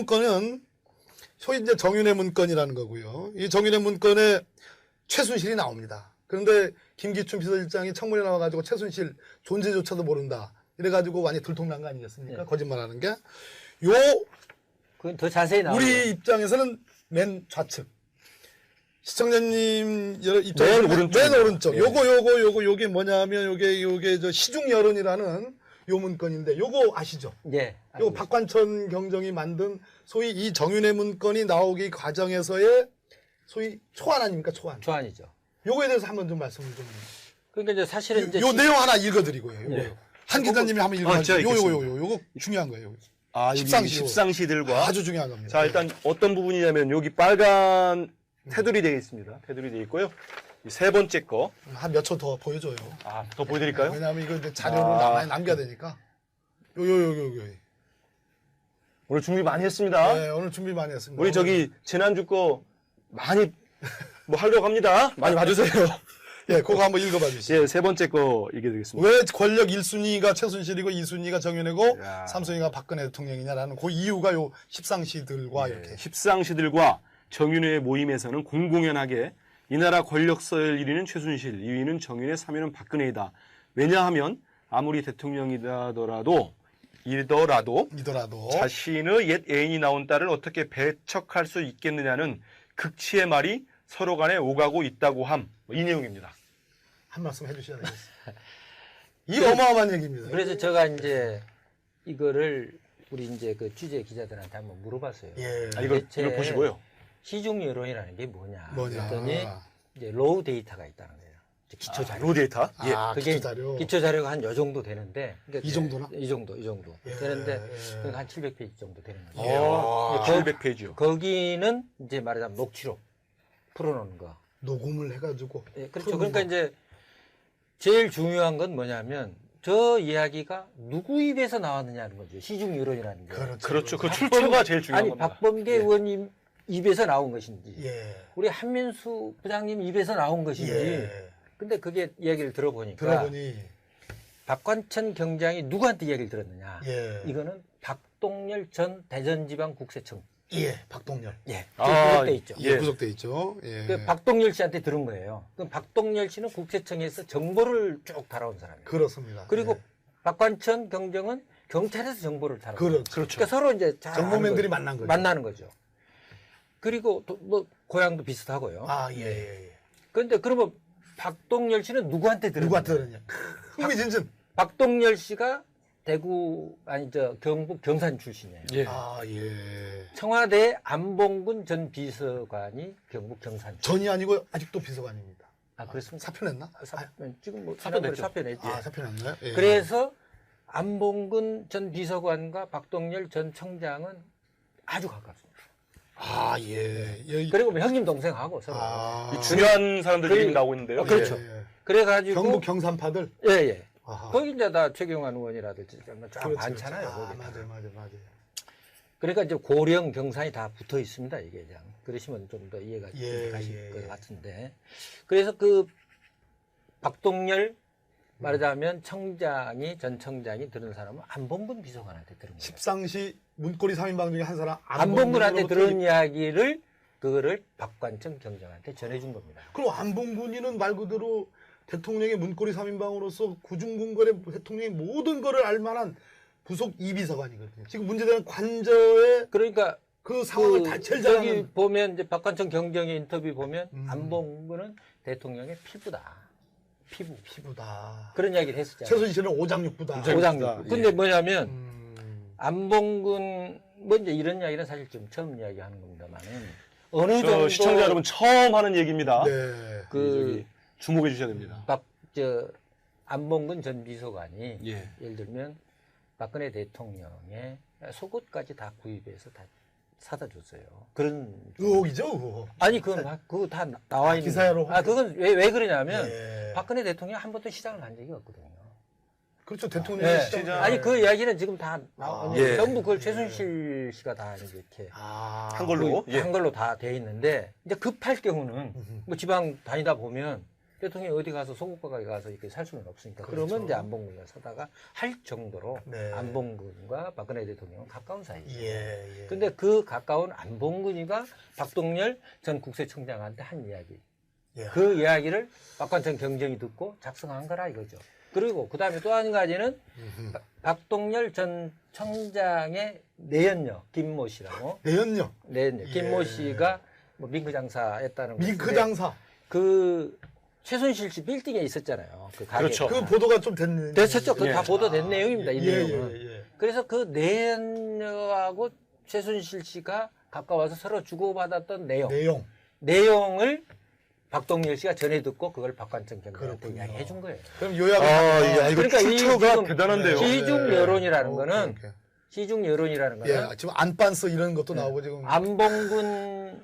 문건은 소위 이제 정윤회 문건이라는 거고요. 이 정윤회 문건에 최순실이 나옵니다. 그런데 김기춘 비서실장이 청문회 나와가지고 최순실 존재조차도 모른다. 이래가지고 완전히 들통난 거 아니겠습니까? 네. 거짓말하는 게. 그건 더 자세히 나오죠. 우리 입장에서는 맨 좌측. 시청자님 입장에서 맨 오른쪽. 예. 요게 뭐냐면 요게 저 시중 여론이라는 요 문건인데 요거 아시죠? 예. 요 박관천 경정이 만든 소위 이 정윤회 문건이 나오기 과정에서의 소위 초안 아닙니까? 초안. 초안이죠. 요거에 대해서 한번 좀 말씀을 좀. 그러니까 이제 사실은 이제 요 내용 하나 읽어드리고요. 요거. 네. 한 기자님이 한번 읽어주세요. 제가 읽겠습니다. 요거 중요한 거예요. 아, 여기 십상시. 십상시들과. 아주 중요한 겁니다. 자, 일단 어떤 부분이냐면 여기 빨간 테두리 되어 있습니다. 테두리 되어 있고요. 이 세 번째 거. 한 몇 초 더 보여줘요. 아, 더 보여드릴까요? 왜냐하면 이거 이제 자료를 아. 많이 남겨야 되니까. 요. 오늘 준비 많이 했습니다. 네, 오늘 준비 많이 했습니다. 우리 저기 지난주 거 많이 뭐 하려고 합니다. 많이 봐주세요. 예, 그거 한번 읽어봐 주시죠. 예, 세 번째 거 읽어드리겠습니다. 왜 권력 1순위가 최순실이고 2순위가 정윤회고 야. 3순위가 박근혜 대통령이냐라는 그 이유가 요 십상시들과 예, 이렇게. 십상시들과 정윤회의 모임에서는 공공연하게 이 나라 권력서열 1위는 최순실, 2위는 정윤회, 3위는 박근혜이다. 왜냐하면 아무리 대통령이더라도 이더라도 자신의 옛 애인이 낳은 딸을 어떻게 배척할 수 있겠느냐는 극치의 말이 서로 간에 오가고 있다고 함. 이 내용입니다. 한 말씀 해주셔야 되겠어요. 이 어마어마한 얘기입니다. 그래서 제가 이제 이거를 우리 이제 그 취재 기자들한테 한번 물어봤어요. 예. 아, 이걸 보시고요. 시중 여론이라는 게 뭐냐? 뭐냐. 그랬더니 이제 로우 데이터가 있다는 거예요. 이제 기초 자료. 로우 데이터? 예. 기초 자료. 기초 자료가 한 요 정도 되는데. 그러니까 이 정도나? 이 정도 예, 되는데 예. 그러니까 한 700페이지 정도 되는 예. 거예요. 700페이지요. 거기는 이제 말하자면 녹취록 풀어놓은 거. 녹음을 해가지고. 예, 그렇죠. 그러니까 이제 제일 중요한 건 뭐냐면 저 이야기가 누구 입에서 나왔느냐는 거죠. 시중 여론이라는 게. 그렇죠. 그 출처가 제일 중요한 아니 겁니다. 박범계 의원님 입에서 나온 것인지, 예. 우리 한민수 부장님 입에서 나온 것인지. 예. 근데 그게 이야기를 들어보니까 들어보니. 박관천 경장이 누구한테 이야기를 들었느냐? 예. 이거는 박동열 전 대전지방국세청. 예. 박동열. 예. 아, 구속돼 있죠. 예. 구속돼 있죠. 예. 그 박동열 씨한테 들은 거예요. 그럼 박동열 씨는 국세청에서 정보를 쭉 달아온 사람이에요. 그렇습니다. 그리고 예. 박관천 경정은 경찰에서 정보를 달아온 거예요. 그렇죠. 그러니까 서로 이제 잘 정보맨들이 아는 만난 거죠. 만나는 거죠. 그리고 또 뭐 고향도 비슷하고요. 아, 예. 그런데 그러면 박동열 씨는 누구한테 들은 누가 거예요? 들었냐? 흥미진진. 박동열 씨가 대구 아니 저 경북 경산 출신이에요. 예. 아, 예. 청와대 안봉근 전 비서관이 경북 경산 출신. 전이 아니고 아직도 비서관입니다. 아 그렇습니까? 사표냈나? 지금 뭐 사표냈죠. 사표냈죠. 아, 사표냈나요? 예. 그래서 안봉근 전 비서관과 박동열 전 청장은 아주 가깝습니다. 아, 예. 여기. 그리고 뭐 형님 동생하고 서로. 아. 이 중요한 사람들 그래- 이름이 나오고 있는데요. 그렇죠. 예. 그래가지고 경북 경산파들. 예예. 아하. 거기 이제 다 최경환 의원이라든지 쫙 그렇죠, 많잖아요. 그렇죠. 거기. 맞아요. 그러니까 이제 고령 경산이 다 붙어 있습니다. 이게 그냥 그러시면 좀 더 이해가 예, 가실 예, 것 예. 같은데. 그래서 그 박동열 말하자면 청장이 전 청장이 들은 사람은 안봉근 비서관한테 들은 거예요. 십상시 문고리 3인방 중에 한 사람 안봉근한테 안봉근으로부터 들은 이야기를 그거를 박관천 경장한테 전해준 겁니다. 그럼 안봉근이는 말 그대로 대통령의 문고리 3인방으로서 구중궁궐의 대통령의 모든 거를 알 만한 부속 이비서관이거든요. 지금 문제되는 관저의 그러니까 그 상황을 다 제일 잘 저기 아는 보면 이제 박관천 경정의 인터뷰 보면 음. 안봉근은 대통령의 피부다. 피부다. 그런 이야기를 했었잖아요. 최순실은 오장육부다. 오장육. 근데 뭐냐면 음. 안봉근 뭐 이제 이런 이야기는 사실 좀 처음 이야기하는 겁니다만은 어느 저 정도 시청자 여러분 처음 하는 얘기입니다. 네. 그 주목해 주셔야 됩니다. 안봉근 전 비서관이 예. 예를 들면 박근혜 대통령의 속옷까지 다 구입해서 다 사다 줬어요. 그런 의혹이죠, 의혹. 아니 그거 다 나와 있는 기사로 거예요. 그건 왜 그러냐면 예. 박근혜 대통령 한 번도 시장을 간 적이 없거든요. 그렇죠, 대통령이 예. 시장. 아니 그 이야기는 지금 다 예. 전부 그걸 최순실 씨가 다 이렇게 아. 한 걸로. 예. 한 걸로 다 돼 있는데 이제 급할 경우는 뭐 지방 다니다 보면 대통령이 어디 가서 소국가에 가서 이렇게 살 수는 없으니까. 그렇죠. 그러면 이제 안봉근과 서다가 할 정도로 네. 안봉근과 박근혜 대통령은 가까운 사이죠. 예. 근데 그 가까운 안봉근이가 박동열 전 국세청장한테 한 이야기. 예. 그 이야기를 박관천 경정이 듣고 작성한 거라 이거죠. 그리고 그 다음에 또 한 가지는 박동열 전 청장의 내연녀 김모 씨라고. 내연녀. 내연녀 김모 예. 씨가 뭐 밍크 장사했다는 거. 밍크 장사. 그 최순실 씨 빌딩에 있었잖아요. 그 가게. 그렇죠. 그 보도가 좀 됐는. 됐었죠. 그거 예. 다 보도된 내용입니다. 이 예, 내용은. 예, 예. 그래서 그 내연녀하고 최순실 씨가 가까워서 서로 주고받았던 내용. 내용을 박동열 씨가 전해 듣고 그걸 박관천 경장한테 그렇군요. 이야기해 준 거예요. 그럼 요약을 야, 이거 그러니까 이 출처가 지금 대단한데요. 시중 여론이라는 거는 오케이. 시중 여론이라는 거는 예, 지금 안빤스 이런 것도 나오고 지금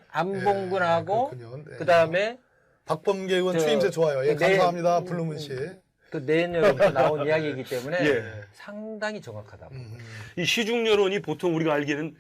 안봉근하고 그렇군요. 네. 그 다음에 박범계 의원 저- 추임새 좋아요. 예, 네, 감사합니다. 블루문 씨. 그 내연녀로 나온 이야기이기 때문에 예. 상당히 정확하다고. 이 시중 여론이 보통 우리가 알기에는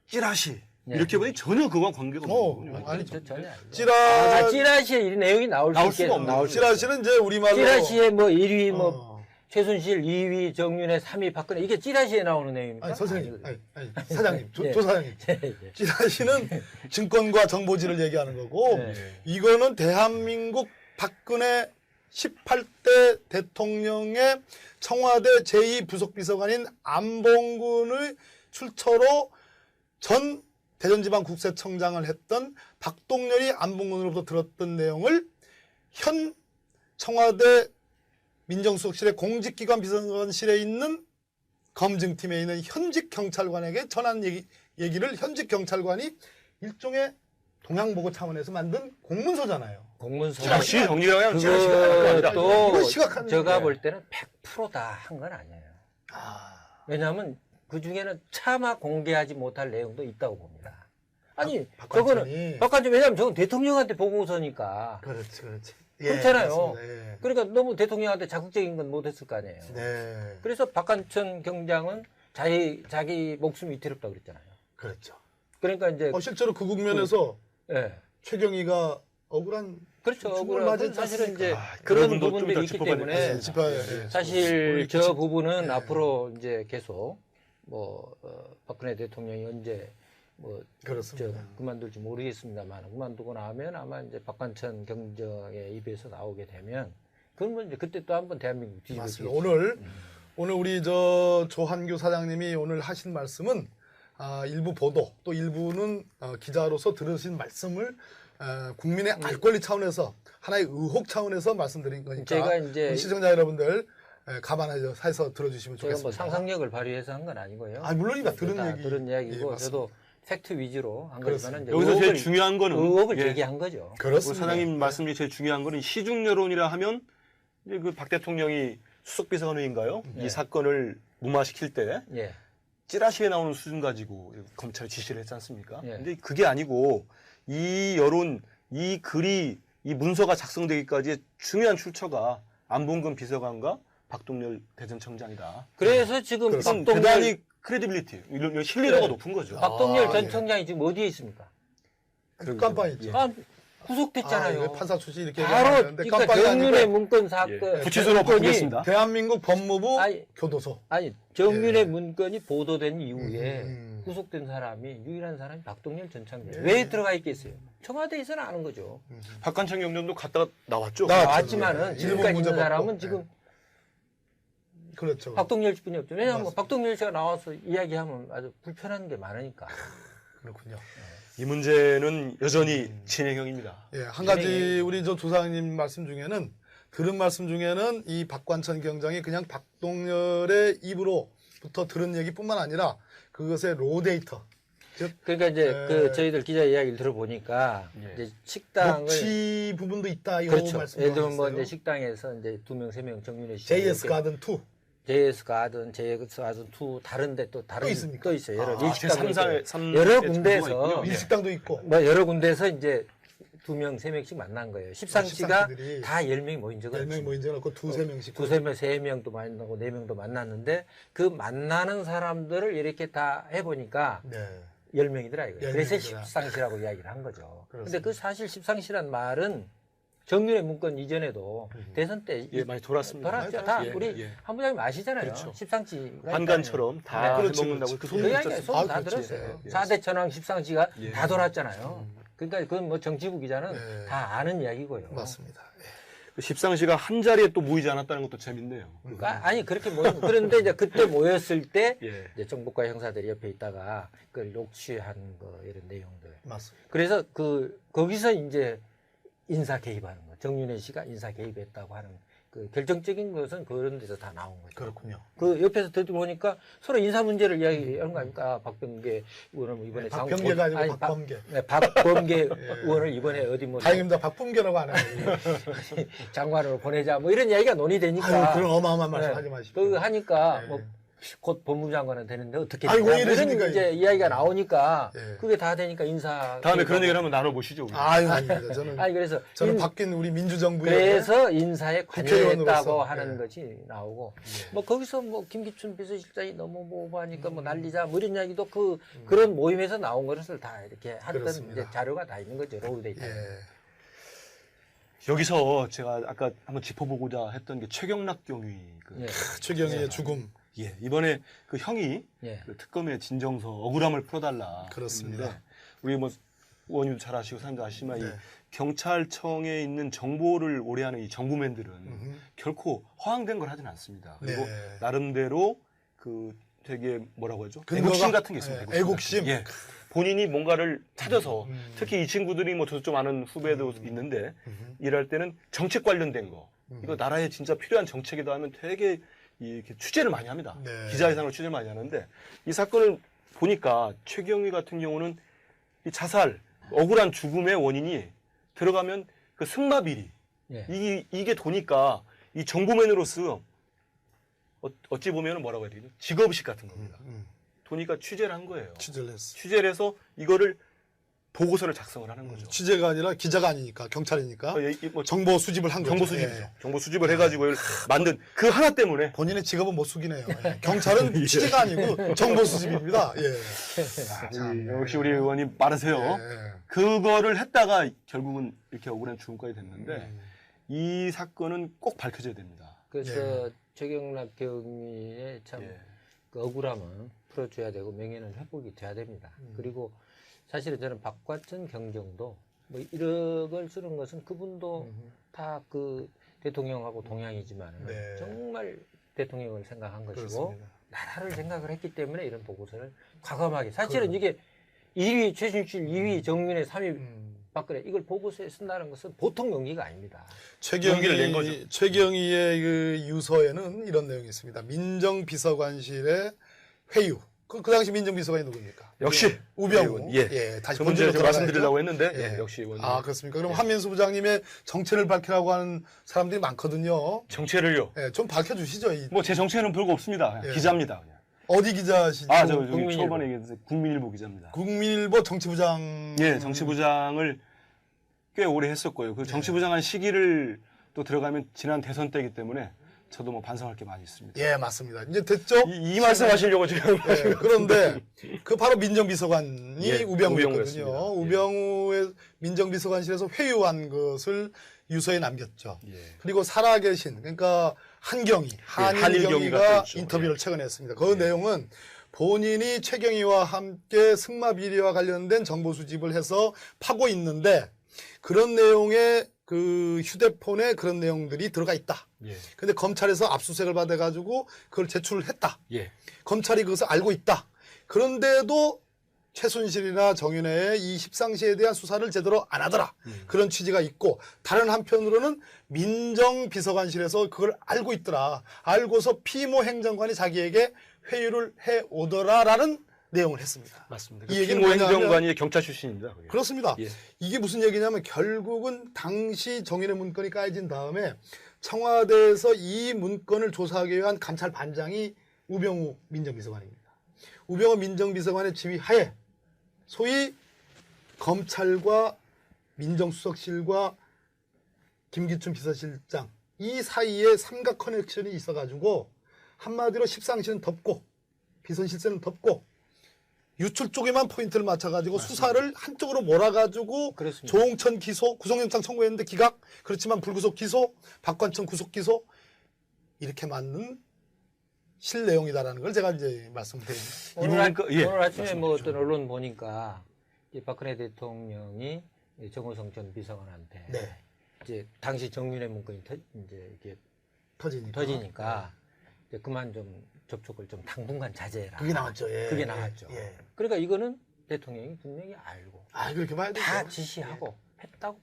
찌라시 예. 이렇게 보니 전혀 그거와 관계가 없는 거군요. 아니, 전혀 아니죠. 찌라 찌라시에 이 내용이 나올 나올 수 있게 수가 없는 나올 거죠. 수 있어요. 찌라시는 이제 우리말로 찌라시에 뭐 1위 뭐 어. 최순실 2위 정윤회 3위 박근혜 이게 찌라시에 나오는 내용입니까? 아니 선생님, 아니거든요. 아니, 사장님, 예. 조 사장님. 예, 예. 찌라시는 증권과 정보지를 얘기하는 거고 네. 이거는 대한민국 박근혜 18대 대통령의 청와대 제2부속비서관인 안봉근의 출처로 전 대전지방국세청장을 했던 박동열이 안봉근으로부터 들었던 내용을 현 청와대 민정수석실의 공직기관 비서관실에 있는 검증팀에 있는 현직 경찰관에게 전한 얘기를 현직 경찰관이 일종의 동양보고 차원에서 만든 공문서잖아요. 공문서 찌라시 정리라고 하면 찌라시가 아니라 그것도 이거 시각하는 제가 거예요. 볼 때는 100% 다 한 건 아니에요. 왜냐하면 그 중에는 차마 공개하지 못할 내용도 있다고 봅니다. 아니 저거는 박관천 왜냐하면 저건 대통령한테 보고서니까 그렇지, 그렇지. 그렇잖아요. 그렇습니다. 예. 그러니까 너무 대통령한테 자극적인 건 못했을 거 아니에요. 네, 그래서 박관천 경장은 자기 목숨이 위태롭다고 그랬잖아요. 그렇죠. 그러니까 이제 실제로 그 국면에서 예. 최경희가 억울한 그렇죠. 죽음을 억울한 맞았지 사실은 이제 않습니까? 그런 부분도 좀 부분들이 이따 있기 짚어봐야 때문에 되겠습니다. 짚어야 예. 사실 우리 저 부분은 예. 앞으로 이제 계속 뭐 박근혜 대통령이 언제 뭐 그렇습니다. 그만둘지 모르겠습니다만 그만두고 나면 아마 이제 박관천 경정의 입에서 나오게 되면 그러면 이제 그때 또 한번 대한민국 뒤집어지겠죠. 맞습니다. 오늘 우리 저 조한규 사장님이 오늘 하신 말씀은 일부 보도 또 일부는 기자로서 들으신 말씀을 국민의 알 권리 차원에서 하나의 의혹 차원에서 말씀드린 거니까 제가 이제 우리 시청자 여러분들 감안해서 들어주시면 제가 좋겠습니다. 뭐 상상력을 발휘해서 한 건 아니고요. 물론입니다. 다 얘기. 들은 이야기고 예, 맞습니다. 저도 팩트 위주로 한 그렇습니다. 거지만 이제 여기서 제일 중요한 거는 의혹을 예. 제기한 거죠. 우리 그렇습니다. 사장님 말씀 중에 제일 중요한 거는 시중 여론이라 하면 이제 그 박 대통령이 수석비서관인가요? 네. 이 사건을 무마시킬 때 예. 찌라시에 나오는 수준 가지고 검찰이 지시를 했지 않습니까? 예. 근데 그게 아니고 이 여론, 이 글이, 이 문서가 작성되기까지의 중요한 출처가 안봉근 비서관과 박동열 대전청장이다. 그래서 지금 그렇습니다. 박동열 대단히 크레디빌리티, 이런 신뢰도가 네. 높은 거죠. 박동열 전 예. 청장이 지금 어디에 있습니까? 깜빵 있죠. 구속됐잖아요. 이거 판사 출신 이렇게 바로 얘기하는데 그러니까 깜빵이 정윤의 아니고 문건 사건 예. 구치소로 문건이- 바꾸겠습니다. 대한민국 법무부 아니, 교도소. 아니 정윤의 문건이 보도된 이후에 음. 구속된 사람이 유일한 사람이 박동열 전 청장. 예. 왜 들어가 있겠어요? 청와대에서는 아는 거죠. 박관청 경정도 갔다가 나왔죠. 나왔지만은 예. 지금까지 일본 있는 문제 사람은 받고. 지금 예. 그렇죠. 박동열 씨뿐이 없죠. 왜냐하면 맞습니다. 박동열 씨가 나와서 이야기하면 아주 불편한 게 많으니까. 그렇군요. 이 문제는 여전히 진행형입니다. 예, 한 가지 우리 저 조사장님 말씀 중에는 들은 말씀 중에는 이 박관천 경장이 그냥 박동열의 입으로부터 들은 얘기뿐만 아니라 그것의 로 데이터, 즉 그러니까 이제 예. 그 저희들 기자 이야기를 들어보니까 예. 이제 식당을 녹취 부분도 있다 이 그렇죠. 말씀 예를 들면 뭐 이제 식당에서 이제 2명, 3명 정윤회 씨 JS 가든 2 JS 가든, JS 가든 2 다른데 또 다른 또 있습니까? 또 있어요. 여러 아, 밀식당도 있어요. 삼 여러 개 군데에서 장소가 있군요. 밀식당도 있고 뭐 여러 군데에서 이제 2명, 3명씩 만난 거예요. 십상시가 십상시들이 다 10명이 모인 적은 10명 없습니다. 모인 적 없고 2-3명씩 2-3명, 3명도 만나고 4명도 만났는데 그 만나는 사람들을 이렇게 다 해보니까 네. 10명이더라 이거예요. 10명이더라. 그래서 십상시라고 이야기를 한 거죠. 근데 그렇습니다. 그 사실 십상시란 말은 정윤회 문건 이전에도 대선 때 예, 많이 돌았습니다. 돌았죠. 다 예, 우리 예. 한 부장님 아시잖아요. 그렇죠. 십상지가 한간처럼 다 그렇죠, 해먹는다고 그렇죠. 그 그 소문이 이야기 있었습니다. 소문 다 그렇지. 들었어요. 예. 4대 천왕 십상지가 예. 다 돌았잖아요. 그러니까 그건 뭐 정치부 기자는 예. 다 아는 이야기고요. 맞습니다. 그 십상시가 한 자리에 또 모이지 않았다는 것도 재밌네요. 그러니까 아니 그렇게 그런데 이제 그때 모였을 때 예. 이제 정보과 형사들이 옆에 있다가 그걸 녹취한 거 이런 내용들. 맞습니다. 그래서 거기서 이제 인사 개입하는 거. 정윤회 씨가 인사 개입했다고 하는 그 결정적인 것은 그런 데서 다 나온 거죠. 그렇군요. 그 옆에서 들어보니까 서로 인사 문제를 이야기하는 거 아닙니까? 박범계 의원은 이번에 박병계가 아니고 아니, 박범계. 네, 박범계 의원을 이번에 어디 뭐 다행입니다. 박범계라고 안 해요. 장관으로 보내자 뭐 이런 이야기가 논의되니까 아유, 그런 어마어마한 말씀 네. 하지 마십시오. 그 하니까 네. 뭐 곧 법무장관은 되는데 어떻게 아이고, 되냐 왜 뭐 이러십니까, 이런 이제 이야기가 나오니까 예. 그게 다 되니까 인사 다음에 그런 얘기를 한번 나눠보시죠. 우리. 아유, 아닙니다. 저는 아니 그래서 바뀐 우리 민주정부의 그래서 인사에 국회의원으로서, 관여했다고 하는 예. 것이 나오고 뭐 거기서 뭐 김기춘 비서실장이 너무 오버하니까 뭐 난리자 뭐 이런 이야기도 그런 모임에서 나온 것을 다 이렇게 했던 그렇습니다. 이제 자료가 다 있는 거죠. 로우돼 있다. 예. 여기서 제가 아까 한번 짚어보고자 했던 게 최경락 경위. 예. 최경희의 죽음. 예, 이번에 그 형이 예. 그 특검의 진정서 억울함을 풀어달라. 그렇습니다. 했는데 우리 뭐 의원님도 잘 아시고 사람도 아시지만 네. 이 경찰청에 있는 정보를 오래하는 이 정부맨들은 결코 허황된 걸 하진 않습니다. 그리고 네. 나름대로 그 되게 뭐라고 하죠? 근거가- 애국심 같은 게 있습니다. 예, 애국심. 같은 게. 예. 본인이 뭔가를 찾아서 특히 이 친구들이 뭐 저도 좀 아는 후배도 있는데 일할 때는 정책 관련된 거 이거 나라에 진짜 필요한 정책이다 하면 되게 이렇게 취재를 많이 합니다. 네. 기자회상으로 취재를 많이 하는데 이 사건을 보니까 최경희 같은 경우는 이 자살, 억울한 죽음의 원인이 들어가면 그 승마 비리 예. 이게 도니까 이 정보맨으로서 어찌 보면 뭐라고 해야 되죠? 직업의식 같은 겁니다. 도니까 취재를 한 거예요. 취재를 했어. 취재를 해서 이거를 보고서를 작성을 하는 거죠. 취재가 아니라 기자가 아니니까 경찰이니까 뭐 정보 수집을 한 거죠. 정보 수집이죠. 예. 정보 수집을 해가지고 이걸 만든 그 하나 때문에 본인의 직업은 못 숙이네요. 예. 경찰은 취재가 아니고 정보 수집입니다. 예. 역시 우리 의원님 빠르세요. 예. 그거를 했다가 결국은 이렇게 억울한 죽음까지 됐는데 이 사건은 꼭 밝혀져야 됩니다. 그래서 최경락 경위의 참 예. 그 억울함은 풀어줘야 되고 명예는 회복이 돼야 됩니다. 그리고 사실은 저는 박과천 경정도 뭐 1억을 쓰는 것은 그분도 다 그 대통령하고 동양이지만 네. 정말 대통령을 생각한 것이고 그렇습니다. 나라를 생각을 했기 때문에 이런 보고서를 과감하게 사실은 이게 1위 최순실, 2위 정윤회, 3위 박근혜 이걸 보고서에 쓴다는 것은 보통 용기가 아닙니다. 용기를 낸 거죠. 최경희의 그 유서에는 이런 내용이 있습니다. 민정비서관실의 회유. 그 당시 민정비서관이 누굽니까? 역시 우병우. 예. 다시 그 문제 본질로 제가 말씀드리려고 했는데 예. 역시 의원님. 아, 그렇습니까? 그럼 한민수 부장님의 정체를 밝히라고 하는 사람들이 많거든요. 정체를요. 예, 좀 밝혀주시죠. 뭐 제 정체는 별거 없습니다. 그냥 예. 기자입니다. 그냥. 어디 기자시죠? 아, 저 여기 국민일보. 초반에 얘기했어요. 국민일보 기자입니다. 국민일보 정치부장. 예, 정치부장을 꽤 오래 했었고요. 그 정치부장 한 시기를 또 들어가면 지난 대선 때이기 때문에 저도 뭐 반성할 게 많이 있습니다. 예, 맞습니다. 이제 됐죠? 이 말씀 하시려고 지금. 예, 그런데 그 바로 민정비서관이 예, 우병우였거든요. 우병우였습니다. 예. 우병우의 민정비서관실에서 회유한 것을 유서에 남겼죠. 예. 그리고 살아계신 그러니까 한경희, 한일경위가 한일경위가 또 있죠. 인터뷰를 최근에 했습니다. 그 내용은 본인이 최경희와 함께 승마 비리와 관련된 정보 수집을 해서 파고 있는데 그런 내용의 그 휴대폰에 그런 내용들이 들어가 있다. 예. 근데 검찰에서 압수수색을 받아가지고 그걸 제출을 했다. 예. 검찰이 그것을 알고 있다. 그런데도 최순실이나 정윤회의 이 십상시에 대한 수사를 제대로 안 하더라. 그런 취지가 있고 다른 한편으로는 민정비서관실에서 그걸 알고 있더라. 알고서 피모 행정관이 자기에게 회유를 해오더라라는 내용을 했습니다. 맞습니다. 이 얘기는 피모 뭐냐면 행정관이 경찰 출신입니다. 그게. 그렇습니다. 예. 이게 무슨 얘기냐면 결국은 당시 정윤회 문건이 까여진 다음에 청와대에서 이 문건을 조사하기 위한 감찰 반장이 우병우 민정비서관입니다. 우병우 민정비서관의 지휘하에 소위 검찰과 민정수석실과 김기춘 비서실장 이 사이에 삼각 커넥션이 있어가지고 한마디로 십상시는 덮고 비선실세는 덮고 유출 쪽에만 포인트를 맞춰가지고 수사를 한쪽으로 몰아가지고 그렇습니다. 조홍천 기소, 구속영장 청구했는데 기각, 그렇지만 불구속 기소, 박관천 구속 기소 이렇게 맞는 실 내용이다라는 걸 제가 이제 말씀드립니다. 오늘 아침에 뭐 어떤 언론 보니까 이제 박근혜 대통령이 정호성 전 비서관한테 네. 이제 당시 정윤회 문건이 이제 이게 터지니까. 이제 그만 좀 접촉을 좀 당분간 자제해라. 그게 나왔죠. 예. 그게 나왔죠. 예. 그러니까 이거는 대통령이 분명히 알고 그렇게 봐야 되죠. 다 지시하고 했다고.